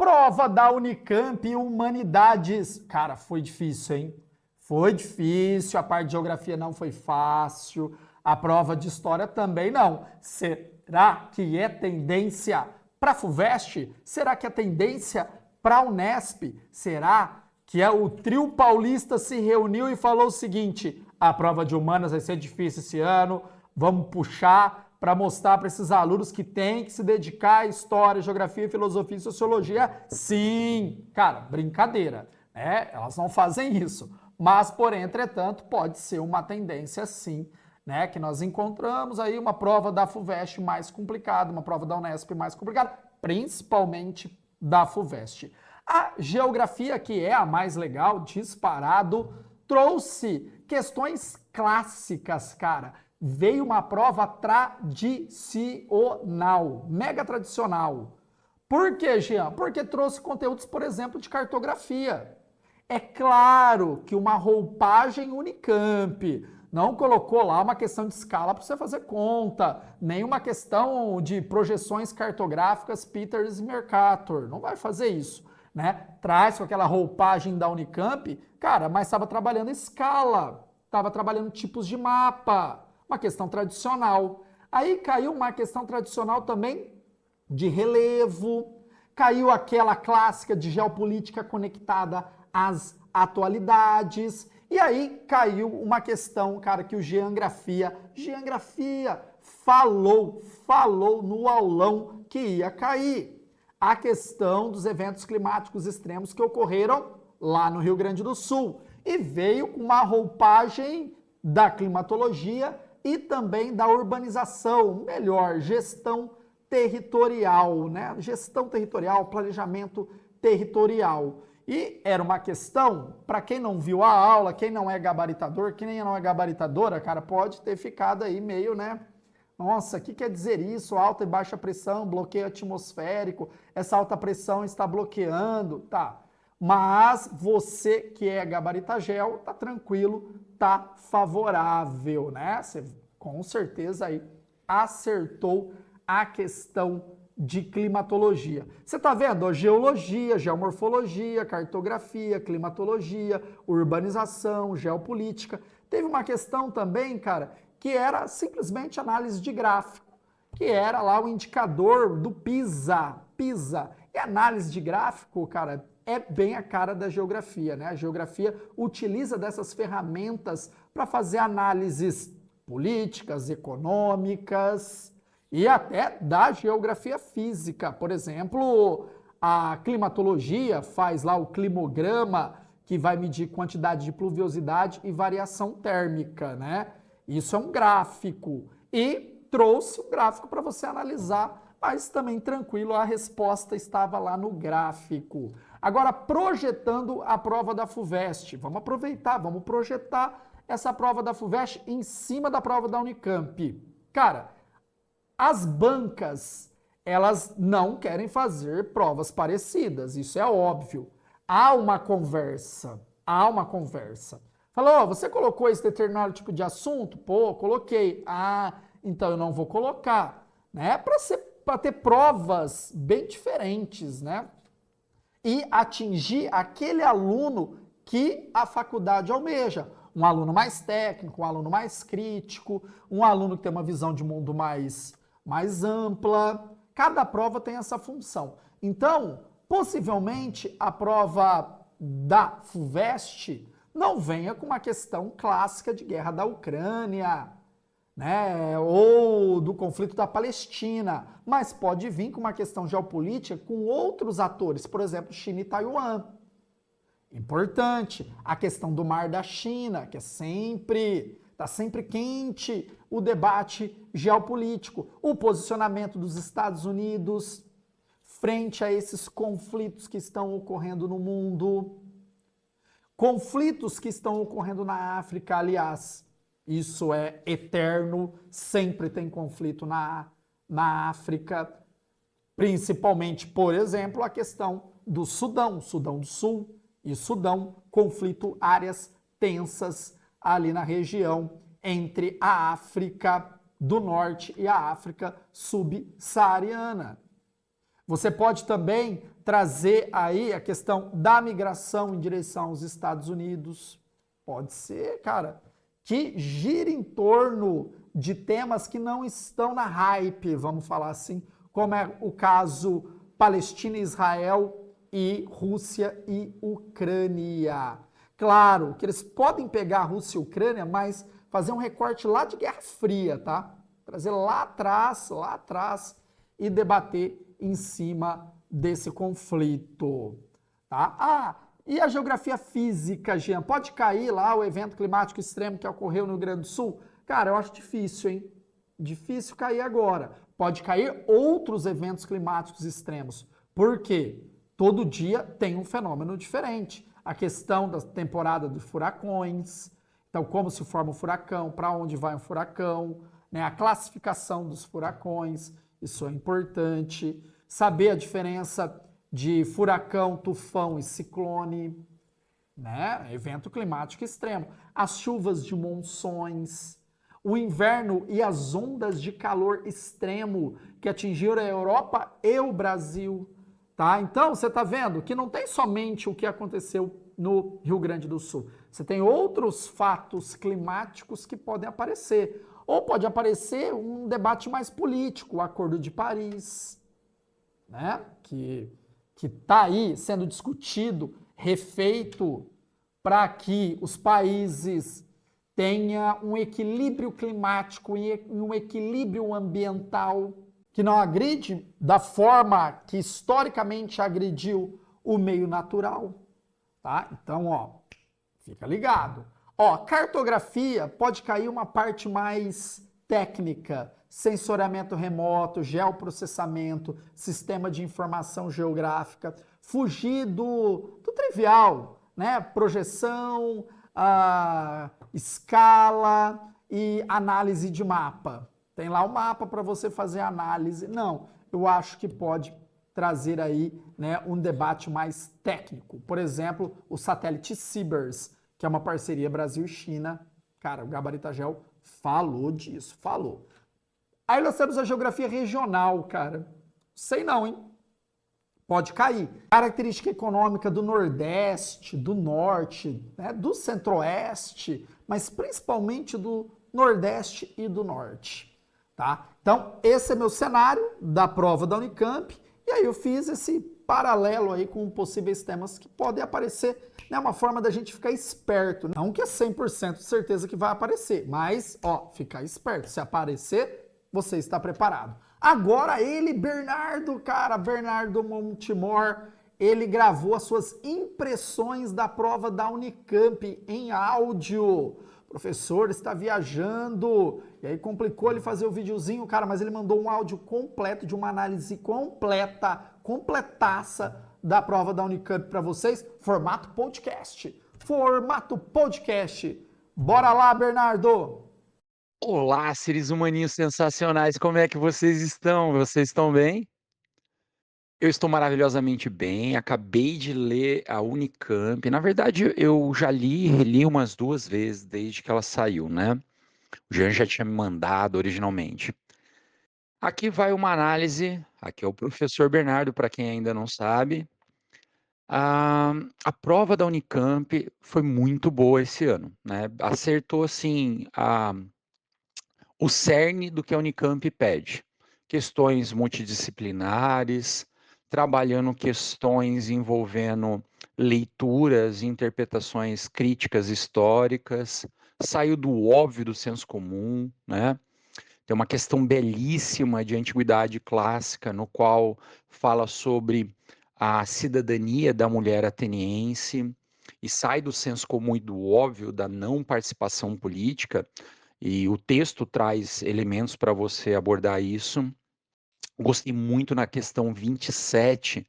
Prova da Unicamp Humanidades. Cara, foi difícil, hein? Foi difícil, a parte de geografia não foi fácil, a prova de história também não. Será que é tendência para a FUVEST? Será que é tendência para a Unesp? Será que o trio paulista se reuniu e falou o seguinte: a prova de humanas vai ser difícil esse ano, vamos puxar para mostrar para esses alunos que têm que se dedicar à história, geografia, filosofia e sociologia? Sim, cara, brincadeira, né? Elas não fazem isso. Mas, porém, entretanto, pode ser uma tendência sim, né? Que nós encontramos aí uma prova da FUVEST mais complicada, uma prova da Unesp mais complicada, principalmente da FUVEST. A geografia, que é a mais legal, disparado, trouxe questões clássicas, cara. Veio uma prova tradicional, mega tradicional. Por quê, Jean? Porque trouxe conteúdos, por exemplo, de cartografia. É claro que uma roupagem Unicamp não colocou lá uma questão de escala para você fazer conta, nem uma questão de projeções cartográficas Peters e Mercator, não vai fazer isso, né? Traz com aquela roupagem da Unicamp, cara, mas estava trabalhando escala, estava trabalhando tipos de mapa, uma questão tradicional. Aí caiu uma questão tradicional também de relevo, caiu aquela clássica de geopolítica conectada às atualidades, e aí caiu uma questão, cara, que o Geografia falou no aulão que ia cair. A questão dos eventos climáticos extremos que ocorreram lá no Rio Grande do Sul. E veio com uma roupagem da climatologia e também da urbanização, melhor, gestão territorial, né? Gestão territorial, planejamento territorial. E era uma questão, para quem não viu a aula, quem não é gabaritador, quem não é gabaritadora, cara, pode ter ficado aí meio, né? Nossa, o que quer dizer isso? Alta e baixa pressão, bloqueio atmosférico, essa alta pressão está bloqueando, tá? Mas você que é gabaritagel, tá tranquilo, tá favorável, né? Você com certeza aí acertou a questão de climatologia. Você está vendo? A geologia, geomorfologia, cartografia, climatologia, urbanização, geopolítica. Teve uma questão também, cara, que era simplesmente análise de gráfico, que era lá o indicador do PISA. E análise de gráfico, cara, é bem a cara da geografia, né? A geografia utiliza dessas ferramentas para fazer análises políticas, econômicas, e até da geografia física. Por exemplo, a climatologia faz lá o climograma, que vai medir quantidade de pluviosidade e variação térmica, né? Isso é um gráfico. E trouxe um gráfico para você analisar, mas também tranquilo, a resposta estava lá no gráfico. Agora, projetando a prova da FUVEST. Vamos aproveitar, vamos projetar essa prova da FUVEST em cima da prova da Unicamp. Cara, as bancas, elas não querem fazer provas parecidas, isso é óbvio. Há uma conversa. Falou, você colocou esse determinado tipo de assunto? Pô, coloquei. Ah, então eu não vou colocar, né? Para ter provas bem diferentes, né? E atingir aquele aluno que a faculdade almeja. Um aluno mais técnico, um aluno mais crítico, um aluno que tem uma visão de mundo mais ampla. Cada prova tem essa função. Então, possivelmente, a prova da FUVEST não venha com uma questão clássica de guerra da Ucrânia, né, ou do conflito da Palestina, mas pode vir com uma questão geopolítica com outros atores, por exemplo, China e Taiwan. Importante, a questão do Mar da China, que está sempre quente o debate geopolítico, o posicionamento dos Estados Unidos frente a esses conflitos que estão ocorrendo no mundo, conflitos que estão ocorrendo na África, aliás, isso é eterno, sempre tem conflito na África, principalmente, por exemplo, a questão do Sudão do Sul e Sudão, conflito, áreas tensas ali na região entre a África do Norte e a África subsaariana. Você pode também trazer aí a questão da migração em direção aos Estados Unidos. Pode ser, cara, que gire em torno de temas que não estão na hype, vamos falar assim, como é o caso Palestina e Israel e Rússia e Ucrânia. Claro que eles podem pegar a Rússia e a Ucrânia, mas fazer um recorte lá de Guerra Fria, tá? Trazer lá atrás e debater em cima desse conflito, tá? Ah, e a geografia física, Jean? Pode cair lá o evento climático extremo que ocorreu no Rio Grande do Sul? Cara, eu acho difícil, hein? Difícil cair agora. Pode cair outros eventos climáticos extremos. Por quê? Todo dia tem um fenômeno diferente. A questão da temporada dos furacões, então como se forma um furacão, para onde vai um furacão, né? A classificação dos furacões, isso é importante. Saber a diferença de furacão, tufão e ciclone, né? Evento climático extremo. As chuvas de monções, o inverno e as ondas de calor extremo que atingiram a Europa e o Brasil, tá? Então, você está vendo que não tem somente o que aconteceu no Rio Grande do Sul. Você tem outros fatos climáticos que podem aparecer. Ou pode aparecer um debate mais político, o Acordo de Paris, né? Que está aí sendo discutido, refeito, para que os países tenham um equilíbrio climático e um equilíbrio ambiental, que não agride da forma que historicamente agrediu o meio natural, tá? Então, ó, fica ligado. Ó, cartografia pode cair uma parte mais técnica, sensoriamento remoto, geoprocessamento, sistema de informação geográfica, fugir do trivial, né? Projeção, escala e análise de mapa. Tem lá o mapa para você fazer análise. Não, eu acho que pode trazer aí, né, um debate mais técnico. Por exemplo, o satélite Cibers, que é uma parceria Brasil e China. Cara, o Gabarita Gel falou disso, falou. Aí nós temos a geografia regional, cara. Sei não, hein? Pode cair. Característica econômica do Nordeste, do Norte, né, do Centro-Oeste, mas principalmente do Nordeste e do Norte, tá? Então, esse é meu cenário da prova da Unicamp, e aí eu fiz esse paralelo aí com possíveis temas que podem aparecer, né, uma forma da gente ficar esperto, não que é 100% de certeza que vai aparecer, mas, ó, ficar esperto, se aparecer, você está preparado. Agora ele, Bernardo, cara, Bernardo Montemor, ele gravou as suas impressões da prova da Unicamp em áudio. O professor está viajando, e aí complicou ele fazer o videozinho, cara, mas ele mandou um áudio completo, de uma análise completa, completaça da prova da Unicamp para vocês, formato podcast. Formato podcast. Bora lá, Bernardo! Olá, seres humaninhos sensacionais, como é que vocês estão? Vocês estão bem? Eu estou maravilhosamente bem, acabei de ler a Unicamp. Na verdade, eu já li e reli umas 2 vezes desde que ela saiu, né? O Jean já tinha me mandado originalmente. Aqui vai uma análise, aqui é o professor Bernardo, para quem ainda não sabe. A, a prova da Unicamp foi muito boa esse ano, né? Acertou, assim, o cerne do que a Unicamp pede. Questões multidisciplinares, trabalhando questões envolvendo leituras e interpretações críticas históricas, saiu do óbvio do senso comum, né? Tem uma questão belíssima de antiguidade clássica, no qual fala sobre a cidadania da mulher ateniense, e sai do senso comum e do óbvio da não participação política, e o texto traz elementos para você abordar isso. Gostei muito na questão 27,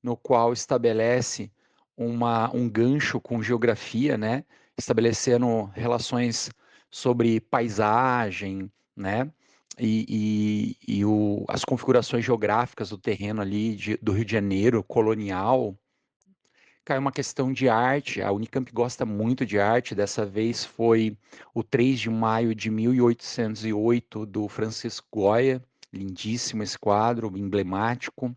no qual estabelece um gancho com geografia, né? Estabelecendo relações sobre paisagem, né? As configurações geográficas do terreno ali do Rio de Janeiro, colonial. Cai uma questão de arte, a Unicamp gosta muito de arte, dessa vez foi o 3 de maio de 1808, do Francisco Goya, lindíssimo esse quadro, emblemático.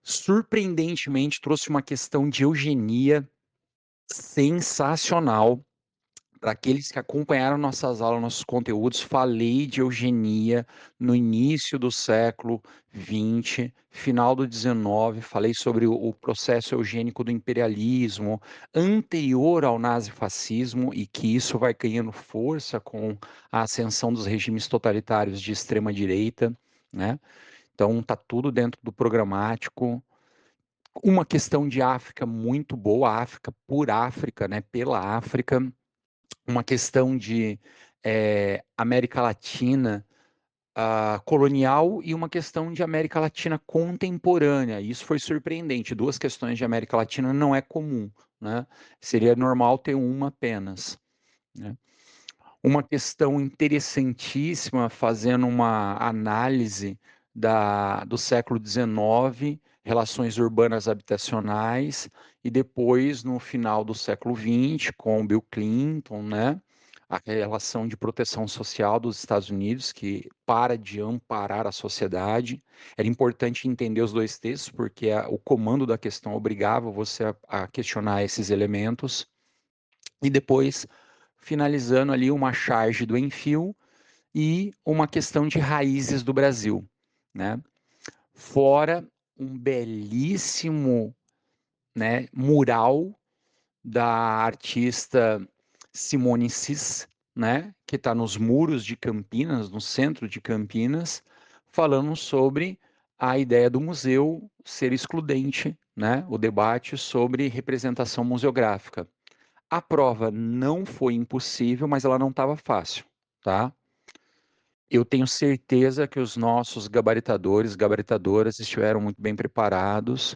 surpreendentemente trouxe uma questão de eugenia sensacional. Para aqueles que acompanharam nossas aulas, nossos conteúdos, falei de eugenia no início do século XX, final do XIX, falei sobre o processo eugênico do imperialismo, anterior ao nazifascismo, e que isso vai ganhando força com a ascensão dos regimes totalitários de extrema-direita, né? Então, está tudo dentro do programático. Uma questão de África muito boa, África por África, né? Pela África, uma questão de América Latina colonial e uma questão de América Latina contemporânea. Isso foi surpreendente. Duas questões de América Latina não é comum, né? Seria normal ter uma apenas, né? Uma questão interessantíssima, fazendo uma análise do século XIX, relações urbanas habitacionais, e depois, no final do século XX, com Bill Clinton, né? A relação de proteção social dos Estados Unidos, que para de amparar a sociedade. Era importante entender os dois textos, porque o comando da questão obrigava você a questionar esses elementos. E depois, finalizando ali, uma charge do Enfio e uma questão de raízes do Brasil, né? Fora um belíssimo, né, mural da artista Simone Cis, né, que está nos muros de Campinas, no centro de Campinas, falando sobre a ideia do museu ser excludente, né, o debate sobre representação museográfica. A prova não foi impossível, mas ela não estava fácil, tá? Eu tenho certeza que os nossos gabaritadores, gabaritadoras estiveram muito bem preparados,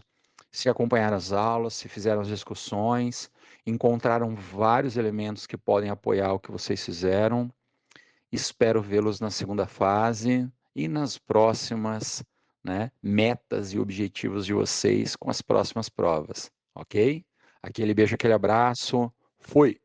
se acompanharam as aulas, se fizeram as discussões, encontraram vários elementos que podem apoiar o que vocês fizeram. Espero vê-los na segunda fase e nas próximas, né, metas e objetivos de vocês com as próximas provas, ok? Aquele beijo, aquele abraço. Fui!